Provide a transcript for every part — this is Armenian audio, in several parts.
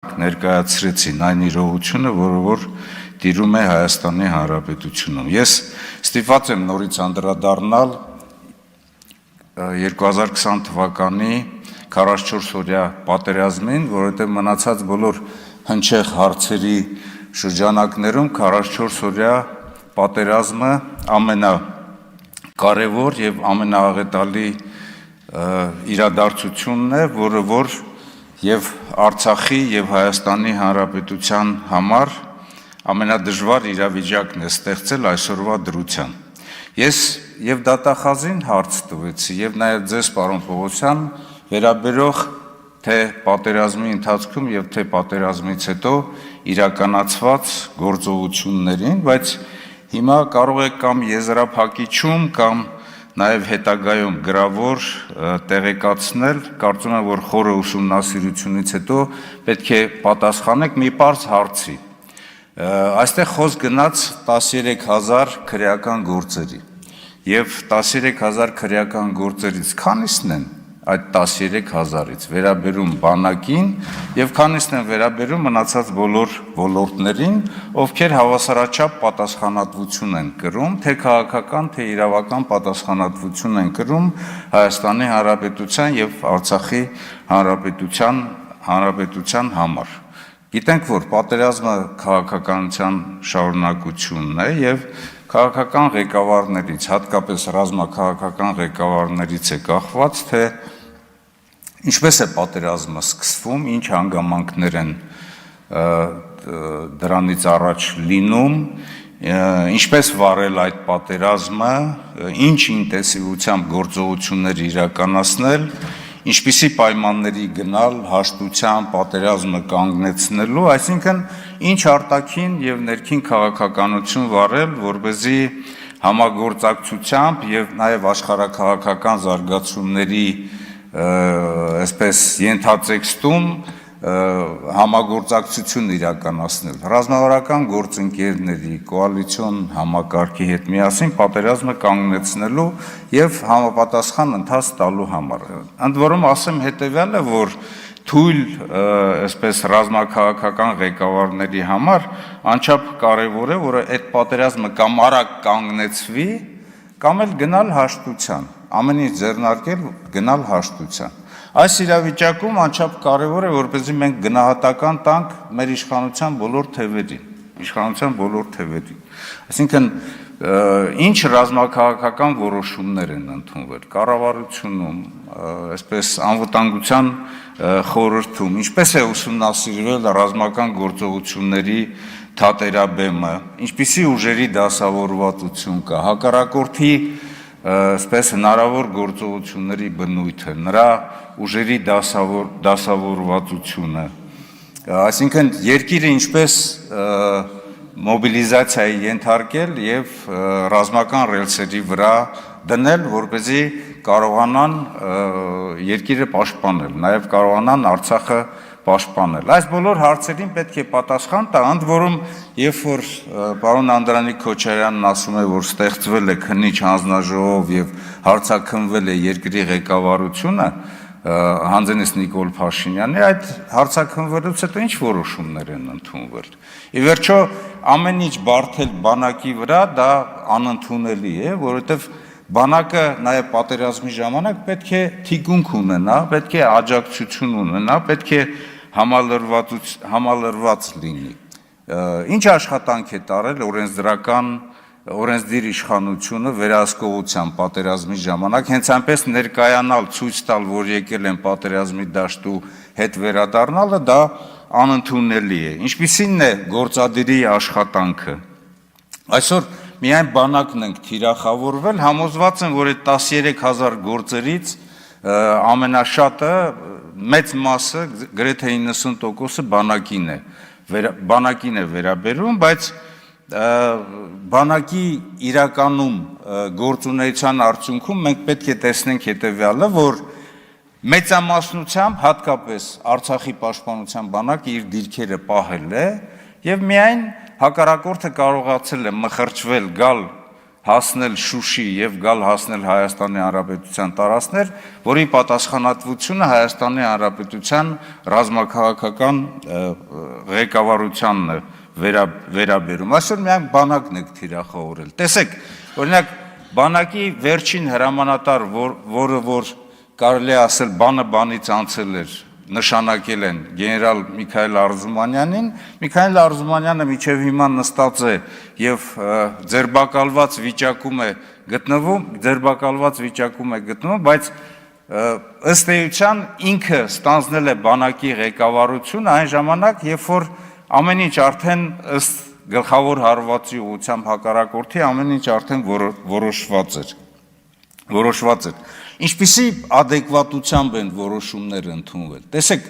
ներկայացրեցին այն իրողությունը, որ տիրում է Հայաստանի Հանրապետությունում։ Ես ստիպված եմ նորից անդրադառնալ 2020 թվականի 44-օրյա պատերազմին, որովհետև մնացած բոլոր հնչեղ հարցերի շրջանակներում 44-օրյա պատերազմը ամենակարևոր եւ ամենաաղետալի իրադարձությունն է, որը եւ Արցախի եւ Հայաստանի Հանրապետության համար ամենադժվար իրավիճակն է ստեղծել այսօրվա դրության։ Ես եւ դատախազին հարց տվեցի եւ նաեւ ձեզ, պարոն Պողոսյան, վերաբերող թե պատերազմի ընթացքում եւ թե պատերազմից հետո իրականացված գործողություններին, բայց հիմա կարող եք կամ եզրափակիչում կամ նաև հետագայում գրավոր տեղեկացնել, կարծում եմ, որ խորը ուսումնասիրությունից հետո պետք է պատասխանեք մի պարզ հարցի։ Այստեղ խոսք գնաց 13000 քրեական գործերի եւ 13000 քրեական գործերից քանիսն են այդ 13000-ից վերաբերում բանակին եւ քանիսն են վերաբերում մնացած բոլոր ոլորտներին, ովքեր հավասարաչափ պատասխանատվություն են կրում, թե քաղաքական, թե իրավական պատասխանատվություն են կրում Հայաստանի Հանրապետության եւ Արցախի Հանրապետության համար։ Գիտենք, որ պատերազմը քաղաքականության շարունակությունն է եւ քաղաքական ղեկավարներից, հատկապես ռազմաքաղաքական ղեկավարներից է կախված, թե ինչպես է պատերազմը սկսվում, ինչ հանգամանքներ են դրանից առաջ լինում, ինչպես վարել այդ պատերազմը, ինչ ինտենսիվությամբ գործողություններ իրականացնել, ինչպիսի պայմանների գնալ հաշտության պատերազմը կանգնեցնելու, այսինքն ինչ արտաքին եւ ներքին քաղաքականություն վարել, որպեսզի համագործակցությամբ եւ նաեւ աշխարհաքաղաքական զարգացումների այսպես ենթատեքստում համագործակցություն իրականացնել ռազմավարական գործընկերների կոալիցիոն համակարգի հետ միասին պատերազմը կանգնեցնելու եւ համապատասխան ընթաց տալու համար։ Ընդ որում ասեմ հետեւյալը, որ թույլ այսպես ռազմաքաղաքական ղեկավարների համար անչափ կարևոր է, որ այդ պատերազմը կամ արագ կանգնեցվի, կամ էլ գնալ հաշտության, ամեն ինչ ձեռնարկել գնալ հաշտության։ Այս իրավիճակում անչափ կարևոր է, որպեսզի մենք գնահատական տանք մեր իշխանության բոլոր թևերին, Այսինքն ինչ ռազմաքաղաքական որոշումներ են ընդունվել կառավարությունում, այսպես անվտանգության խորհրդում, ինչպես է ուսումնասիրվել ռազմական գործողությունների թատերաբեմը, ինչպիսի ուժերի դասավորվածություն կա, հակառակորդի այսպես հնարավոր գործողությունների բնույթը, նրա ուժերի դասավորվածությունը, այսինքն երկիրը ինչպես մոբիլիզացիայի ենթարկել եւ ռազմական ռելսերի վրա դնել, որպեսզի կարողանան երկիրը պաշտպանել, նաեւ կարողանան Արցախը պաշտպանել։ Այս բոլոր հարցերին պետք է պատասխան տա, ընդ որում, երբ որ պարոն Անդրանիկ Քոչարյանն ասում է, որ ստեղծվել է քննիչ հանձնաժողով եւ հարցաքննվել է երկրի ղեկավարությունը, հանձնես Նիկոլ Փաշինյանի, այդ հարցաքննվելուց հետո ինչ որոշումներ են ընդունվել։ Ի վերջո, ամեն ինչ բարդել բանակի վրա դա անընդունելի է, որովհետեւ բանակը նաեւ պատերազմի ժամանակ պետք է թիկունք ունենա, պետք է աջակցություն ունենա, պետք է համալրված լինի։ Ինչ աշխատանք է տարել օրենսդիր իշխանությունը վերահսկողության պատերազմի ժամանակ, հենց այնպես ներկայանալ, ցույց տալ, որ եկել են պատերազմի դաշտու հետ վերադառնալը, դա անընդունելի է։ Ինչպիսին է գործադիրի աշխատանքը։ Այսօր միայն բանակն ենք թիրախավորվել, համոզված եմ, որ այդ 13000 գործերից ամենաշատը, մեծ մասը, գրեթե 90% բանակին է վերաբերում, բայց բանակի իրականում գործունեության արդյունքում մենք պետք է տեսնենք հետևյալը, որ մեծամասնությամբ հատկապես Արցախի պաշտպանության բանակը իր դիրքերը պահել է եւ միայն հակառակորդը կարողացել է մխրճվել գալ հասնել Շուշի եւ գալ հասնել Հայաստանի Հանրապետության տարածքներ, որի պատասխանատվությունը Հայաստանի Հանրապետության ռազմաքաղաքական ղեկավարությանն է վերաբերում։ Այսօր միայն բանակն եք թիրախավորել։ Տեսեք, օրինակ բանակի վերջին հրամանատար, որը որ կարելի է ասել բանը բանից անցել էր, նշանակել են գեներալ Միքայել Արզումանյանին, Միքայել Արզումանյանը մինչև հիմա նստած է եւ ձերբակալված վիճակում է գտնվում, բայց ըստ էության ինքը ստանձնել է բանակի ղեկավարությունը այն ժամանակ, երբ որ ամեն ինչ արդեն ըստ գլխավոր հարվածի ուղղությամբ հակառակորդի ամեն ինչ արդեն որոշված էր։ Ինչպիսի adekvatությամբ են որոշումները ընդունվել։ Տեսեք,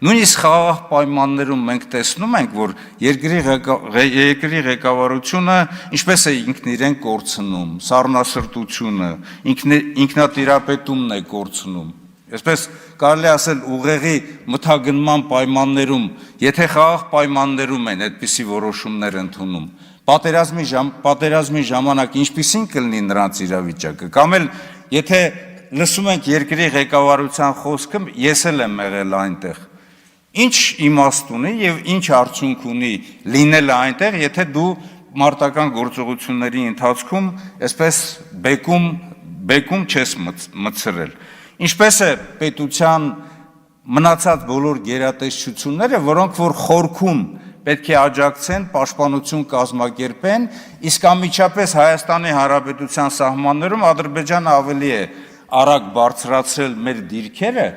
նույնիսկ խաղաղ պայմաններում մենք տեսնում ենք, որ երկրի ղեկավարությունը ինչպես է ինքն իրեն կորցնում, սառնասրտությունը, ինքնատիրապետումն է կորցնում։ Այսպես կարելի ասել ուղեղի մթագնման պայմաններում, եթե խաղաղ պայմաններում են այդպիսի որոշումներ ընդունում, պատերազմի ժամանակ ինչպիսին կլինի նրանց իրավիճակը, կամ էլ եթե լսում ենք երկրի ղեկավարության խոսքը, ես էլ եմ եղել այնտեղ, ինչ իմաստ ունի եւ ինչ արդյունք ունի լինելը այնտեղ, եթե դու մարտական գործողությունների ընթացքում այսպես բեկում չես մցրել։ Ինչպես է պետության մնացած բոլոր գերատեսչությունները, որոնք որ խորքում պետք է աջակցեն, պաշտպանություն կազմակերպեն, իսկ անմիջապես Հայաստանի Հանրապետության սահմաններում Ադրբեջանը ավելի է արագ բարձրացրել մեր դիրքերը,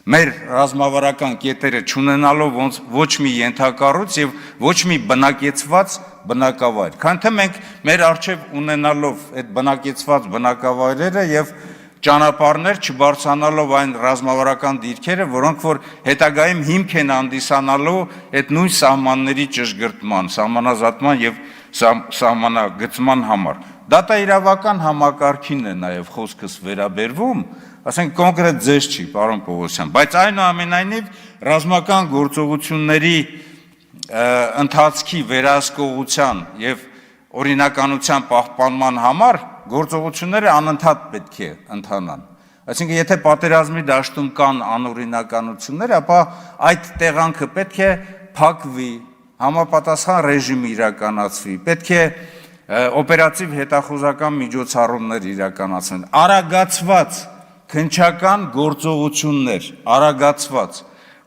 մեր ռազմավարական կետերը չունենալով ոչ մի ենթակառույց եւ ոչ մի բնակեցված բնակավայր։ Քան թե մենք մեր արժեվ ունենալով այդ բնակեցված բնակավայրերը եւ ճանապարհներ չբարձրանալով այն ռազմավարական դիրքերը, որոնք որ հետագայում հիմք են հանդիսանալու այդ նույն սահմանների ճշգրտման, սահմանազատման եւ սահմանագծման համար։ Դատաիրավական համակարգին է նաեւ խոսքս վերաբերվում, ասենք կոնկրետ ձեզ չի, պարոն Պողոսյան, բայց այնուամենայնիվ ռազմական գործողությունների ընթացքի վերահսկողության եւ օրինականության պահպանման համար գործողությունները անընդհատ պետք է ընթանան։ Այսինքն եթե պատերազմի դաշտում կան անօրինականություններ, ապա այդ տեղանքը պետք է փակվի, համապատասխան ռեժիմ իրականացվի, պետք է օպերատիվ հետախուզական միջոցառումներ իրականացվեն, արագացված քննչական գործողություններ,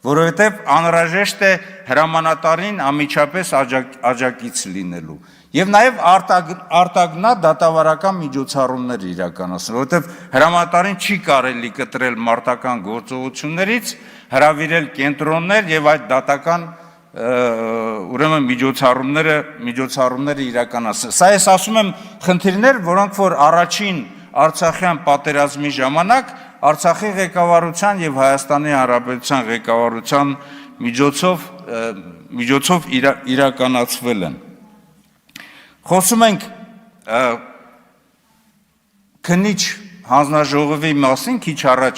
որովհետև անհրաժեշտ է հրամանատարին անմիջապես աջակից լինելու եւ նաեւ արտագնա դատավարական միջոցառումներ իրականացնել, որովհետև հրամանատարին չի կարելի կտրել մարտական գործողություններից, հրավիրել կենտրոններ եւ այդ դատական ուրեմն միջոցառումները իրականացնել։ Սա ես ասում եմ խնդիրներ, որոնք որ առաջին Արցախյան պատերազմի ժամանակ Արցախի ղեկավարության եւ Հայաստանի Հանրապետության ղեկավարության միջոցով իրականացվել են։ Խոսում ենք քննիչ հանձնաժողովի մասին քիչ առաջ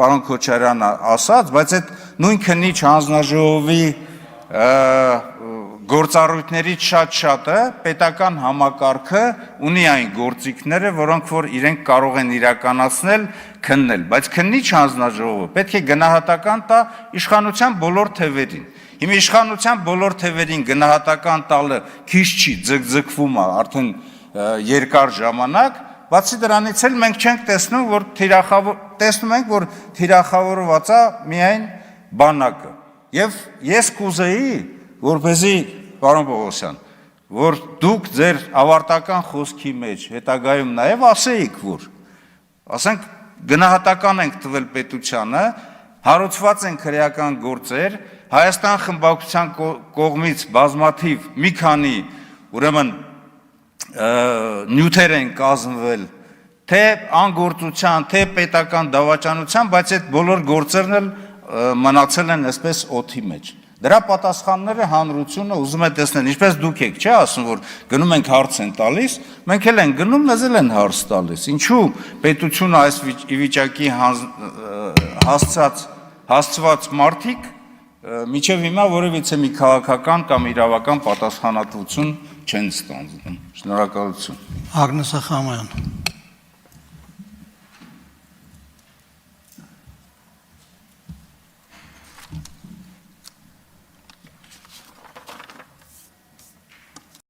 պարոն Քոչարյանը ասաց, բայց այդ նույն քննիչ հանձնաժողովի գործառույթներից շատ-շատը պետական համակարգը ունի այն գործիքները, որոնք որ իրենք կարող են իրականացնել, քննել, բայց քննիչ հանձնաժողովը պետք է գնահատական տա իշխանության բոլոր թևերին։ Հիմա իշխանության բոլոր թևերին գնահատական տալը քիչ չի, ձգձգվում է արդեն երկար ժամանակ, բացի դրանից էլ մենք չենք տեսնում, տեսնում ենք, որ թիրախավորված է միայն բանակը։ Եվ ես կուզեի, որպեսզի պարոն Պողոսյան, որ դուք ձեր ավարտական խոսքի մեջ հետագայում նաև ասեիք, որ ասենք գնահատական ենք տվել պետությանը, հարուցված են քրեական գործեր, Հայաստան խմբակցության կողմից բազմաթիվ մի քանի ուրեմն նյութեր են կազմվել, թե անգործության, թե պետական դավաճանության, բայց այդ բոլոր գործերն էլ մնացել են այսպես օդի մեջ։ Դրա պատասխանները հանրությունը ուզում է տեսնել, ինչպես դուք եք, չէ՞ ասում, որ գնում ենք հարց են տալիս, մենք էլ ենք գնում, մեզ էլ են հարց տալիս։ Ինչու պետությունը այս վիճակի հասցված մարդիկ մինչև հիմա որևիցե մի քաղաքական կամ իրավական պատասխանատվություն չեն ստանձնում։ Շնորհակալություն։ Ագնես Ախամյան,